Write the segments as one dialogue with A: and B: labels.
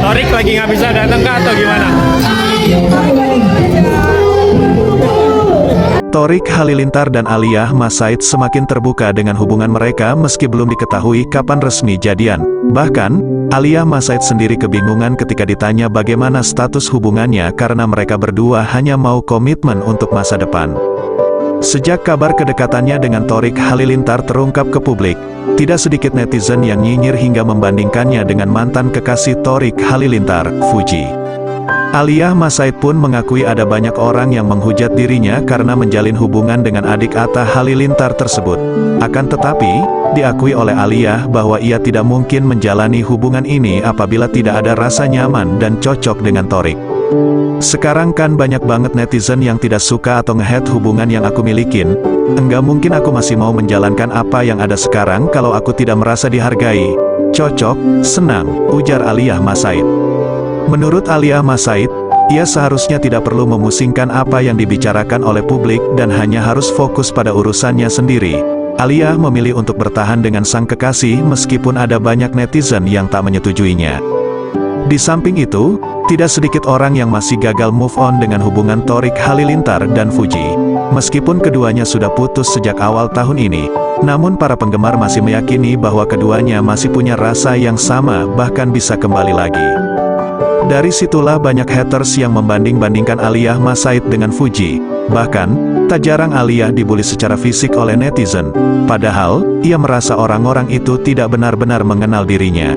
A: Torik lagi nggak bisa datang kah atau gimana?
B: Torik Halilintar dan Aliyah Mas Said semakin terbuka dengan hubungan mereka meski belum diketahui kapan resmi jadian. Bahkan, Aliyah Mas Said sendiri kebingungan ketika ditanya bagaimana status hubungannya karena mereka berdua hanya mau komitmen untuk masa depan. Sejak kabar kedekatannya dengan Torik Halilintar terungkap ke publik, tidak sedikit netizen yang nyinyir hingga membandingkannya dengan mantan kekasih Torik Halilintar, Fuji. Aliyah Mas Said pun mengakui ada banyak orang yang menghujat dirinya karena menjalin hubungan dengan adik Atta Halilintar tersebut. Akan tetapi, diakui oleh Aliyah bahwa ia tidak mungkin menjalani hubungan ini apabila tidak ada rasa nyaman dan cocok dengan Torik. Sekarang kan banyak banget netizen yang tidak suka atau nge-hate hubungan yang aku milikin. Enggak mungkin aku masih mau menjalankan apa yang ada sekarang kalau aku tidak merasa dihargai, cocok, senang, ujar Aliyah Mas Said. Menurut Aliyah Mas Said, ia seharusnya tidak perlu memusingkan apa yang dibicarakan oleh publik dan hanya harus fokus pada urusannya sendiri. Aliyah memilih untuk bertahan dengan sang kekasih meskipun ada banyak netizen yang tak menyetujuinya. Di samping itu, tidak sedikit orang yang masih gagal move on dengan hubungan Torik Halilintar dan Fuji. Meskipun keduanya sudah putus sejak awal tahun ini, namun para penggemar masih meyakini bahwa keduanya masih punya rasa yang sama bahkan bisa kembali lagi. Dari situlah banyak haters yang membanding-bandingkan Aliyah Mas Said dengan Fuji. Bahkan, tak jarang Aliyah dibully secara fisik oleh netizen. Padahal, ia merasa orang-orang itu tidak benar-benar mengenal dirinya.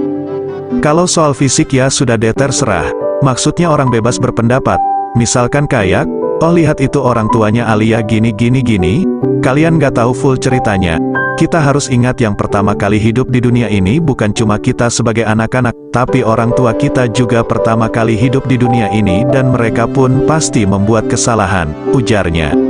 B: Kalau soal fisik ya sudah deh terserah. Maksudnya orang bebas berpendapat. Misalkan kayak, oh lihat itu orang tuanya Aliyah gini. Kalian gak tahu full ceritanya. Kita harus ingat yang pertama kali hidup di dunia ini bukan cuma kita sebagai anak-anak, tapi orang tua kita juga pertama kali hidup di dunia ini dan mereka pun pasti membuat kesalahan, ujarnya.